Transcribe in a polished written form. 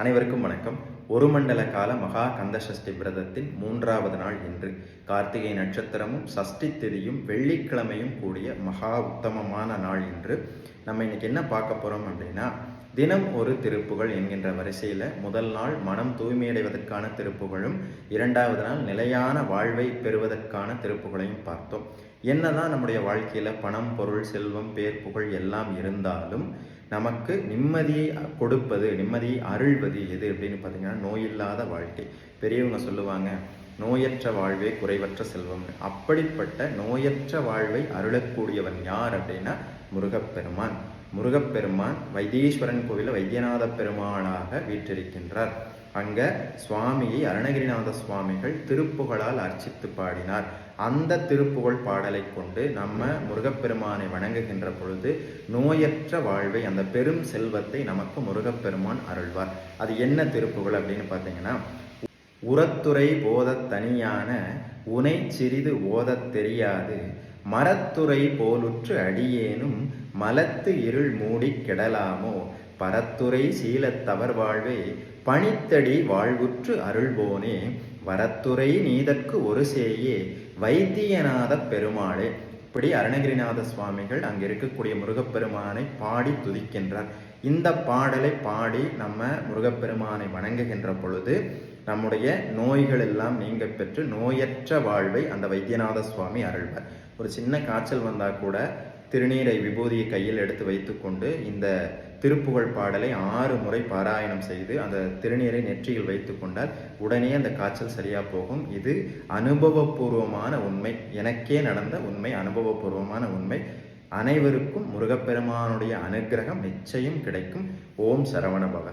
அனைவருக்கும் வணக்கம். ஒரு மண்டல கால மகா கந்த சஷ்டி விரதத்தின் 3வது நாள் இன்று. கார்த்திகை நட்சத்திரமும் சஷ்டி திதியும் வெள்ளிக்கிழமையும் கூடிய மகா உத்தமமான நாள் இன்று. நம்ம இன்னைக்கு என்ன பார்க்க போறோம் அப்படின்னா, தினம் ஒரு திருப்புகழ் என்கின்ற வரிசையில் முதல் நாள் மனம் தூய்மையடைவதற்கான திருப்புகழும், 2வது நாள் நிலையான வாழ்வை பெறுவதற்கான திருப்புகழையும் பார்த்தோம். என்னதான் நம்முடைய வாழ்க்கையில் பணம், பொருள், செல்வம், பேர், புகழ் எல்லாம் இருந்தாலும் நமக்கு நிம்மதியை கொடுப்பது, நிம்மதியை அருள்வது எது அப்படின்னு பார்த்தீங்கன்னா நோயில்லாத வாழ்க்கை. பெரியவங்க சொல்லுவாங்க, நோயற்ற வாழ்வே குறைவற்ற செல்வம். அப்படிப்பட்ட நோயற்ற வாழ்வை அருளக்கூடியவன் யார் அப்படின்னா முருகப்பெருமான். முருகப்பெருமான் வைத்தீஸ்வரன் கோவிலில் வைத்தியநாத பெருமாளாக வீற்றிருக்கின்றார். அங்க சுவாமியை அருணகிரிநாத சுவாமிகள் திருப்புகழால் அர்ச்சித்து பாடினார். அந்த திருப்புகழ் பாடலை கொண்டு நம்ம முருகப்பெருமானை வணங்குகின்ற பொழுது நோயற்ற வாழ்வை, அந்த பெரும் செல்வத்தை நமக்கு முருகப்பெருமான் அருள்வார். அது என்ன திருப்புகழ் அப்படின்னு பார்த்தீங்கன்னா, உரத்துறை போதத் தனியான உனை சிறிது ஓதத் தெரியாது மரத்துறை போலுற்று அடியேனும் மலத்து இருள் மூடி கெடலாமோ பரத்துறை சீலத்தவர் வாழ்வே பணித்தடி வாழ்வுற்று அருள்போனே வரத்துறை நீதற்கு ஒரு சேயே வைத்தியநாத பெருமாளே. இப்படி அருணகிரிநாத சுவாமிகள் அங்கே இருக்கக்கூடிய முருகப்பெருமானை பாடி துதிக்கின்றார். இந்த பாடலை பாடி நம்ம முருகப்பெருமானை வணங்குகின்ற பொழுது நம்முடைய நோய்கள் எல்லாம் நீங்க பெற்று நோயற்ற வாழ்வை அந்த வைத்தியநாத சுவாமி அருள்வார். ஒரு சின்ன காய்ச்சல் வந்தால் கூட திருநீரை, விபூதியை கையில் எடுத்து வைத்துக்கொண்டு இந்த திருப்புகழ் பாடலை 6 முறை பாராயணம் செய்து அந்த திருநீரை நெற்றியில் வைத்து கொண்டால் உடனே அந்த காய்ச்சல் சரியா போகும். இது அனுபவபூர்வமான உண்மை, எனக்கே நடந்த உண்மை, அனுபவபூர்வமான உண்மை. அனைவருக்கும் முருகப்பெருமானுடைய அனுக்கிரகம் நிச்சயம் கிடைக்கும். ஓம் சரவண பவ.